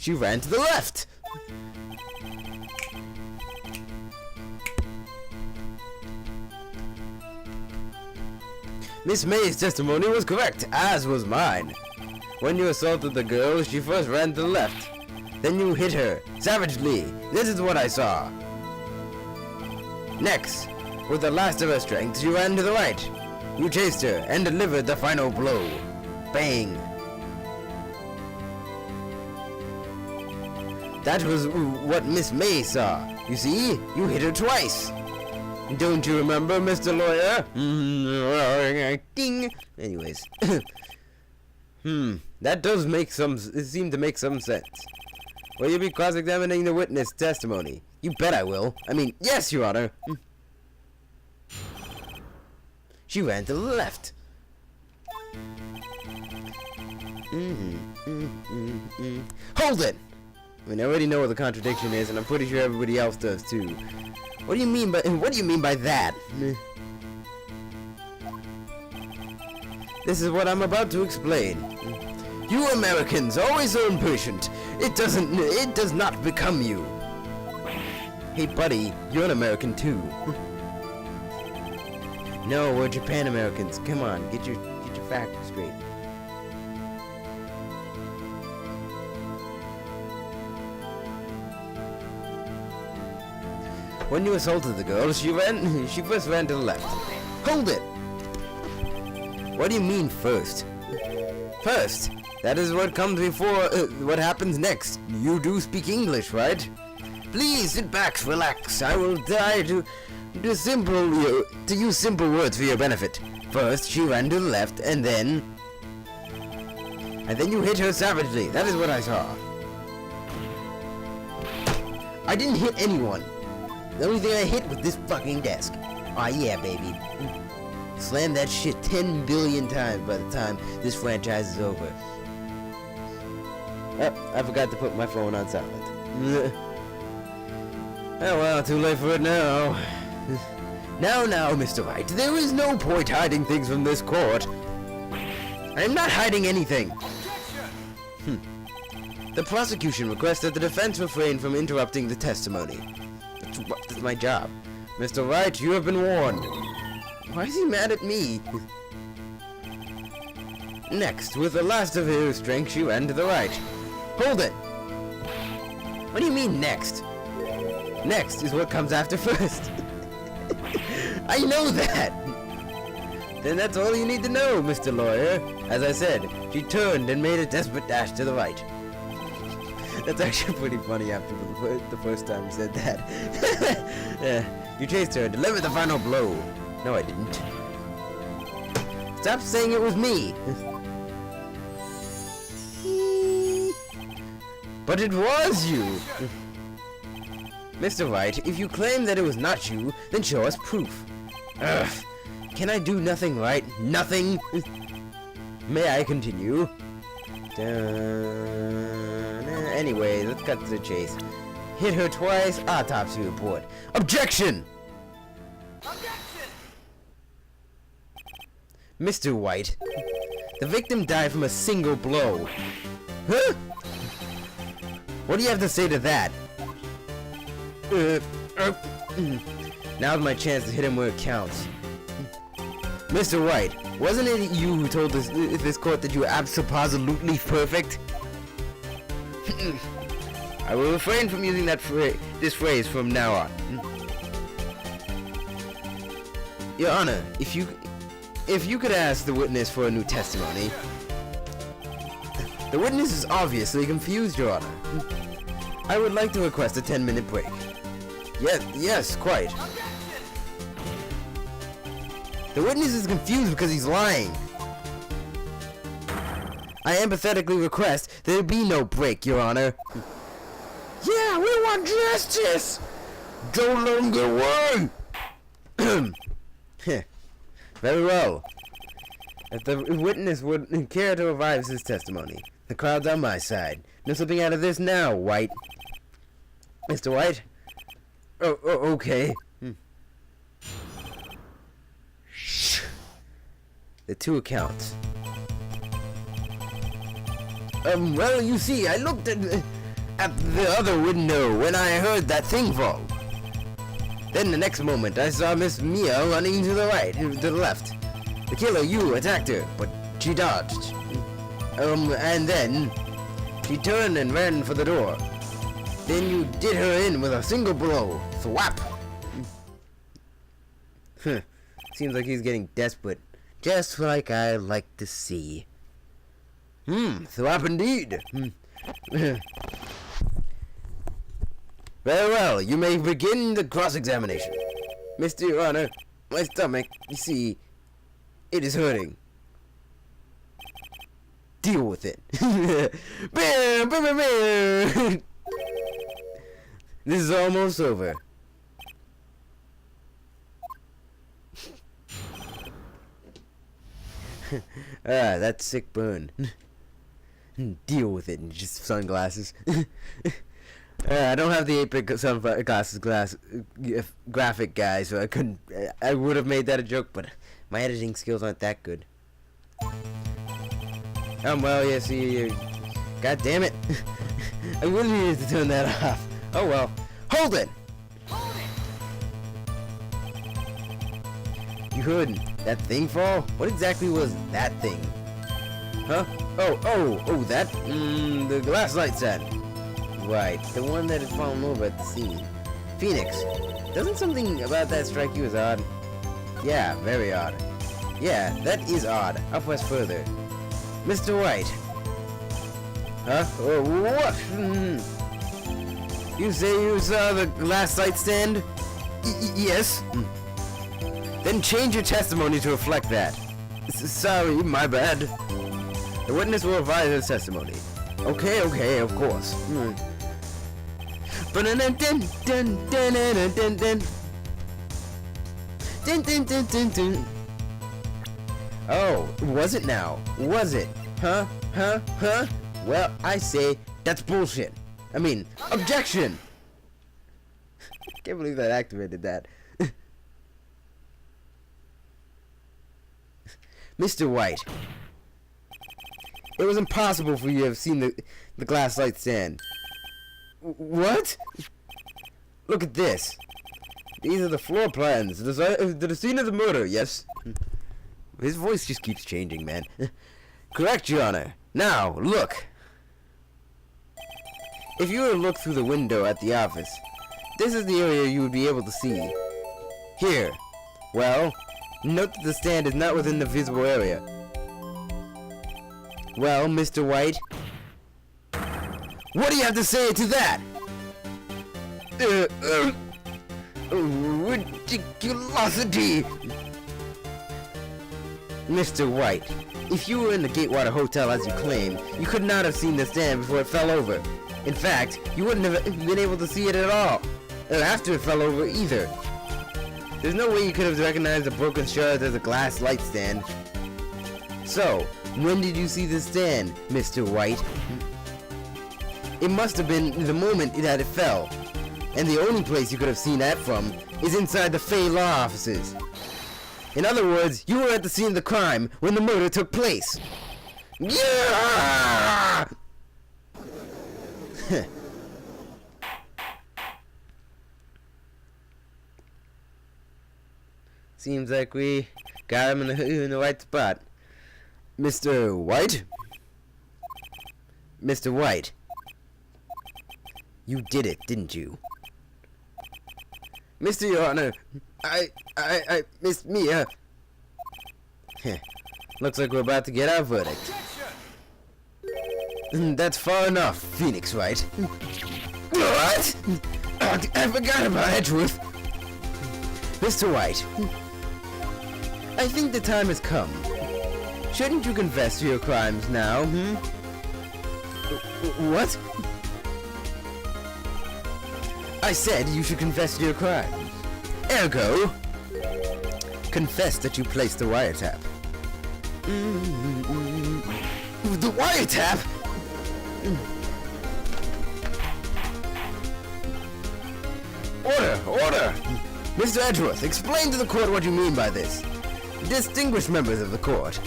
she ran to the left. Miss May's testimony was correct, as was mine. When you assaulted the girl, she first ran to the left. Then you hit her, savagely. This is what I saw. Next, with the last of her strength, she ran to the right. You chased her and delivered the final blow. Bang. That was what Miss May saw. You see, you hit her twice. Don't you remember, Mr. Lawyer? Ding. Anyways. That does make some... It seemed to make some sense. Will you be cross-examining the witness testimony? You bet I will. I mean, yes, Your Honor. She ran to the left. Hold it! I mean, I already know what the contradiction is, and I'm pretty sure everybody else does too. What do you mean by that? This is what I'm about to explain. You Americans, always so impatient. It does not become you. Hey buddy, you're an American too. No, we're Japan Americans. Come on, get your facts straight. When you assaulted the girl, she first ran to the left. Hold it! What do you mean first? First? That is what comes before what happens next. You do speak English, right? Please sit back, relax. I will try to use simple words for your benefit. First, she ran to the left, and then you hit her savagely. That is what I saw. I didn't hit anyone. The only thing I hit was this fucking desk. Aw, yeah, baby. Slam that shit 10 billion times by the time this franchise is over. Oh, I forgot to put my phone on silent. Oh well, too late for it now. Now, Mr. Wright, there is no point hiding things from this court. I am not hiding anything. The prosecution requests that the defense refrain from interrupting the testimony. That's my job. Mr. Wright, you have been warned. Why is he mad at me? Next, with the last of her strength, she ran to the right. Hold it! What do you mean, next? Next is what comes after first. I know that! Then that's all you need to know, Mr. Lawyer. As I said, she turned and made a desperate dash to the right. That's actually pretty funny after the first time you said that. Yeah, you chased her and delivered the final blow. No, I didn't. Stop saying it was me. But it was you. Mr. Wright, if you claim that it was not you, then show us proof. Ugh. Can I do nothing right? Nothing? May I continue? Anyway, let's cut to the chase. Hit her twice, autopsy report. Objection! Mr. White, the victim died from a single blow. Huh? What do you have to say to that? Now's my chance to hit him where it counts. Mr. White, wasn't it you who told this court that you were absolutely perfect? I will refrain from using this phrase from now on. Your Honor, if you could ask the witness for a new testimony. The witness is obviously confused, Your Honor. I would like to request a 10-minute break. Yes, quite. The witness is confused because he's lying. I empathetically request there be no break, Your Honor. Yeah, we want justice! Don't let him get away! Very well. If the witness would care to revise his testimony, the crowd's on my side. No slipping out of this now, White. Mr. White? Oh, okay. Shh. The two accounts. Well, you see, I looked at... at the other window when I heard that thing fall. Then the next moment, I saw Miss Mia running to the right, to the left. The killer, you, attacked her, but she dodged. And then she turned and ran for the door. Then you did her in with a single blow. Thwap! Seems like he's getting desperate. Just like I like to see. Thwap indeed. Very well, you may begin the cross-examination. Mr. Your Honor, my stomach, you see, it is hurting. Deal with it. Bam, bam, bam, bam. This is almost over. That sick burn. Deal with it. And just sunglasses. I don't have the 8-bit sunglasses graphic guy, so I couldn't. I would have made that a joke, but my editing skills aren't that good. Well, yeah, see, god damn it. I really needed to turn that off. Oh well. Hold it! You heard that thing fall? What exactly was that thing? Huh? Oh, that? The glass light set. Right, the one that had fallen over at the scene. Phoenix, doesn't something about that strike you as odd? Yeah, very odd. Yeah, that is odd. I'll press further. Mr. Wright. Huh? Oh, what? You say you saw the glass light stand? Yes. Then change your testimony to reflect that. Sorry, my bad. The witness will revise his testimony. Okay, of course. Oh, was it now? Was it? Huh? Well, I say that's bullshit. I mean, objection! Can't believe that activated that. Mr. White, it was impossible for you to have seen the glass light stand. What? Look at this. These are the floor plans. The scene of the murder, yes. His voice just keeps changing, man. Correct, Your Honor. Now, look. If you were to look through the window at the office, this is the area you would be able to see. Here. Well, note that the stand is not within the visible area. Well, Mr. White, what do you have to say to that? Ridiculosity! Mr. White, if you were in the Gatewater Hotel as you claim, you could not have seen the stand before it fell over. In fact, you wouldn't have been able to see it at all, or after it fell over either. There's no way you could have recognized the broken shards as a glass light stand. So, when did you see the stand, Mr. White? It must have been the moment that it fell. And the only place you could have seen that from is inside the Fey Law offices. In other words, you were at the scene of the crime when the murder took place. Yeah! Seems like we got him in the right spot. Mr. White? Mr. White. You did it, didn't you? Mr. Your Honor, I Miss Mia. Looks like we're about to get our verdict. That's far enough, Phoenix Wright. What? I forgot about Edgeworth. Mr. White, I think the time has come. Shouldn't you confess to your crimes now, What? I said you should confess to your crimes. Ergo, confess that you placed the wiretap. The wiretap? Order! Mr. Edgeworth, explain to the court what you mean by this. Distinguished members of the court,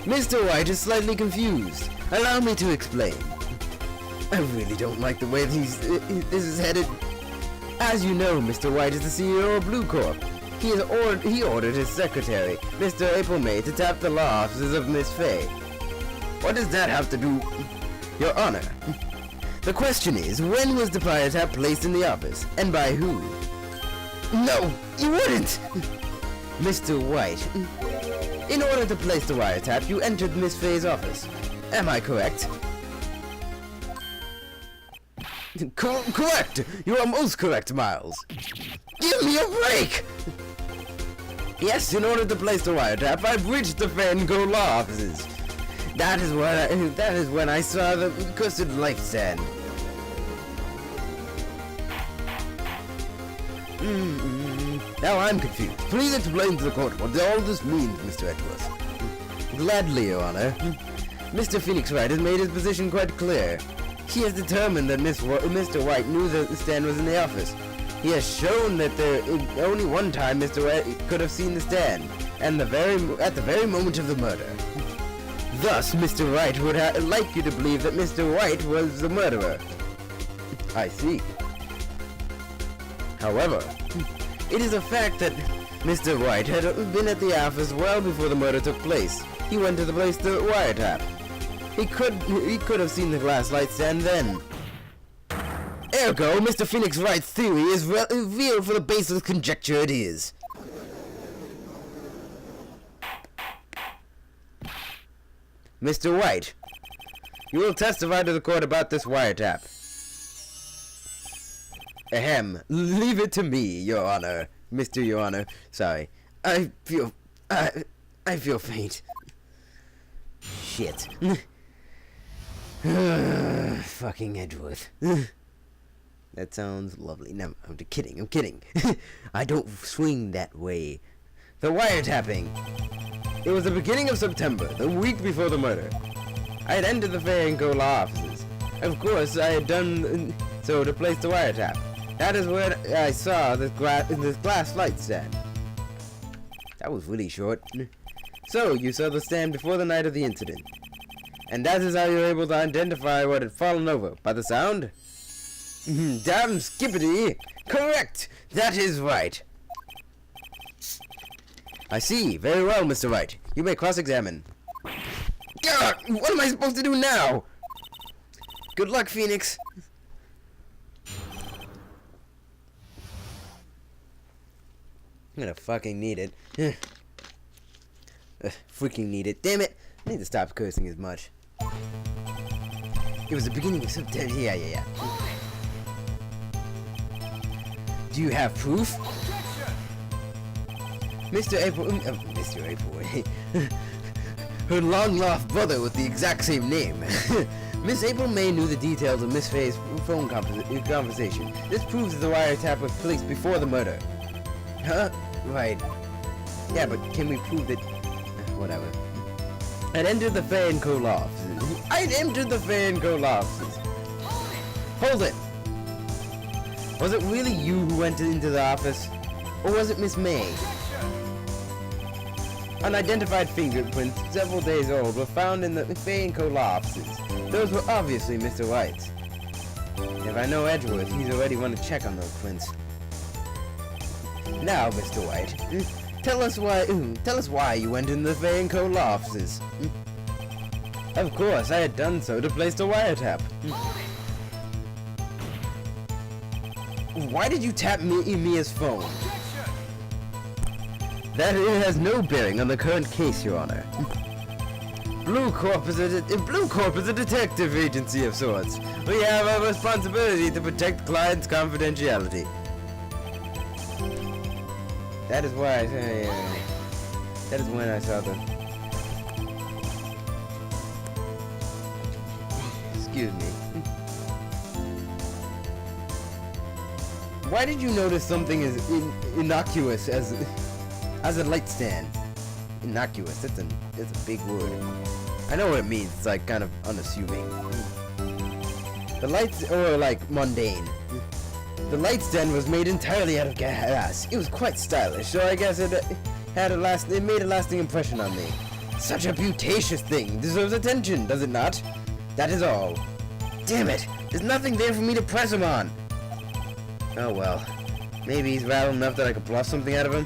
Mr. White is slightly confused. Allow me to explain. I really don't like the way this is headed. As you know, Mr. White is the CEO of Blue Corp. He ordered his secretary, Mr. April May, to tap the law offices of Miss Fay. What does that have to do... Your Honor, the question is, when was the wiretap placed in the office, and by who? No, you wouldn't! Mr. White, in order to place the wiretap, you entered Miss Fay's office. Am I correct? Correct! You are most correct, Miles. Give me a break! Yes, in order to place the wiretap, I breached the Fay and Go law offices. That is when I saw the cursed light stand. Now I'm confused. Please explain to the court what all this means, Mr. Edgeworth. Gladly, Your Honor. Mr. Phoenix Wright has made his position quite clear. He has determined that Mr. White knew that the stand was in the office. He has shown that only one time Mr. White could have seen the stand, and at the very moment of the murder. Thus, Mr. Wright would like you to believe that Mr. White was the murderer. I see. However, it is a fact that Mr. White had been at the office well before the murder took place. He went to the place to wiretap. He could have seen the glass light stand then. Ergo, Mr. Phoenix Wright's theory is revealed for the baseless conjecture it is. Mr. White, you will testify to the court about this wiretap. Ahem. Leave it to me, Your Honor. Mr. Your Honor. Sorry. I feel faint. Shit. Fucking Edgeworth. That sounds lovely. No, I'm kidding. I don't swing that way. The wiretapping. It was the beginning of September, the week before the murder. I had entered the Fay and Go law offices. Of course, I had done so to place the wiretap. That is where I saw this glass light stand. That was really short. So, you saw the stand before the night of the incident. And that is how you were able to identify what had fallen over. By the sound? Damn skippity! Correct! That is right. I see. Very well, Mr. Wright. You may cross-examine. What am I supposed to do now? Good luck, Phoenix. I'm gonna fucking need it. Freaking need it. Damn it! I need to stop cursing as much. It was the beginning of September. Yeah. Do you have proof? Mr. April, her long-lost brother with the exact same name. Miss April May knew the details of Miss Fay's phone conversation. This proves that the wiretap was placed before the murder. Huh? Right. Yeah, but can we prove that... whatever. I'd entered the Fay and Co. law offices. Hold it! Was it really you who went into the office? Or was it Miss May? Unidentified fingerprints, several days old, were found in the Fay & Co. law offices. Those were obviously Mr. Wright's. If I know Edgeworth, he's already run a check on those prints. Now, Mr. White, tell us why you went in the Fay & Co. law offices. Of course, I had done so to place the wiretap. Why did you tap Mia's phone? That it has no bearing on the current case, Your Honor. Blue Corp is a detective agency of sorts. We have a responsibility to protect clients' confidentiality. That is why that is when I saw the... Excuse me. Why did you notice something as innocuous as a light stand? Innocuous, it's a big word. I know what it means, it's like kind of unassuming. The lights, or like mundane. The light stand was made entirely out of glass. It was quite stylish, so I guess it made a lasting impression on me. Such a beautacious thing deserves attention, does it not? That is all. Damn it! There's nothing there for me to press him on! Oh well. Maybe he's rattled enough that I could bluff something out of him?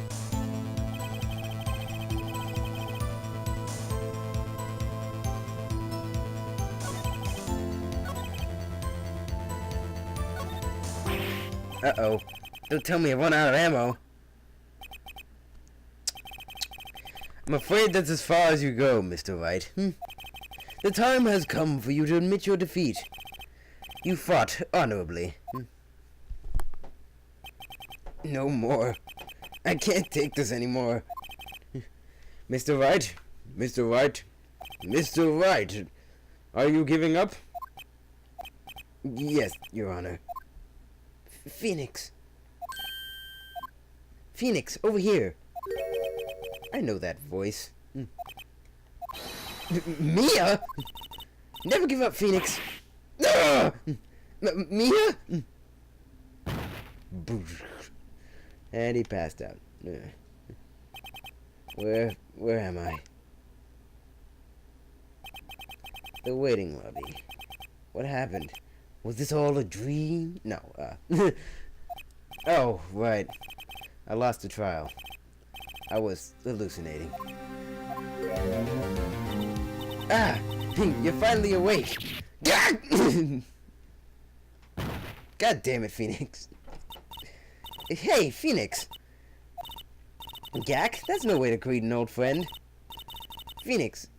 Uh-oh. Don't tell me I run out of ammo. I'm afraid that's as far as you go, Mr. Wright. The time has come for you to admit your defeat. You fought honorably. No more. I can't take this anymore. Mr. Wright? Mr. Wright? Mr. Wright? Are you giving up? Yes, Your Honor. Phoenix. Phoenix, over here. I know that voice. Mia? Never give up, Phoenix. Mia? And he passed out. Where am I? The waiting lobby. What happened? Was this all a dream? No, oh, right. I lost the trial. I was hallucinating. Ah! You're finally awake! God damn it, Phoenix. Hey, Phoenix! Gak? That's no way to greet an old friend. Phoenix,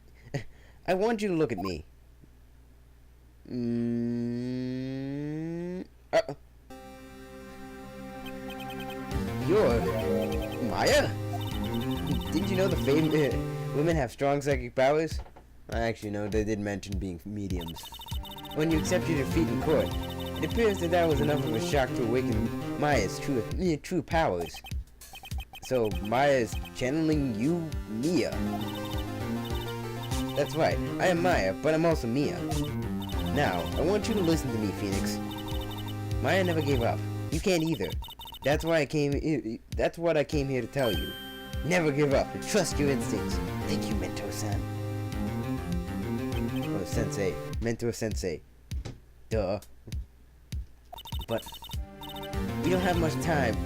I want you to look at me. You're Maya? Didn't you know the women have strong psychic powers? Actually, no, they did mention being mediums. When you accept your defeat in court, it appears that was enough of a shock to awaken Maya's true powers. So, Maya's channeling you, Mia. That's right, I am Maya, but I'm also Mia. Now, I want you to listen to me, Phoenix. Maya never gave up. You can't either. That's what I came here to tell you. Never give up and trust your instincts. Thank you, Mentor-san. Oh, Sensei. Mentor-sensei. Duh. But we don't have much time.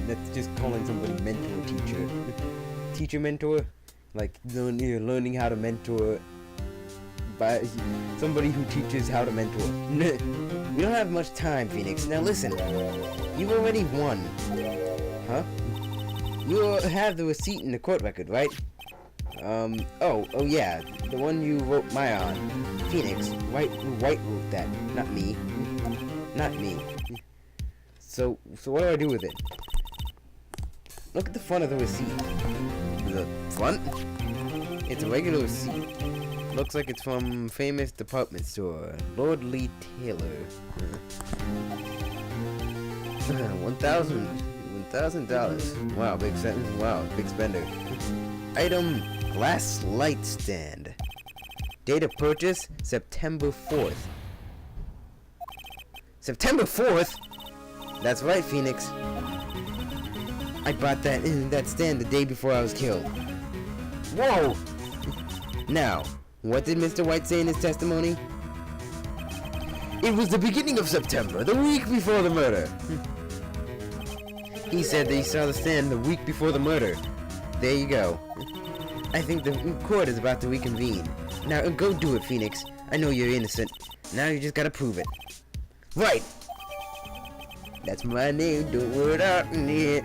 That's just calling somebody mentor teacher. Teacher mentor? Like learning how to mentor by somebody who teaches how to mentor. We don't have much time, Phoenix. Now listen. You've already won. Huh? You have the receipt in the court record, right? Oh yeah, the one you wrote Maya on. Phoenix, Wright wrote that, not me. Not me. So what do I do with it? Look at the front of the receipt. The front? It's a regular receipt. Looks like it's from famous department store, Lord Lee Taylor. $1,000. Wow, big spender. Item: glass light stand. Date of purchase: September 4th. September 4th? That's right, Phoenix. I bought that stand the day before I was killed. Whoa! Now, what did Mr. Wright say in his testimony? It was the beginning of September, the week before the murder. He said that he saw the stand the week before the murder. There you go. I think the court is about to reconvene. Now go do it, Phoenix. I know you're innocent. Now you just gotta prove it. Right! That's my name, don't word out in here.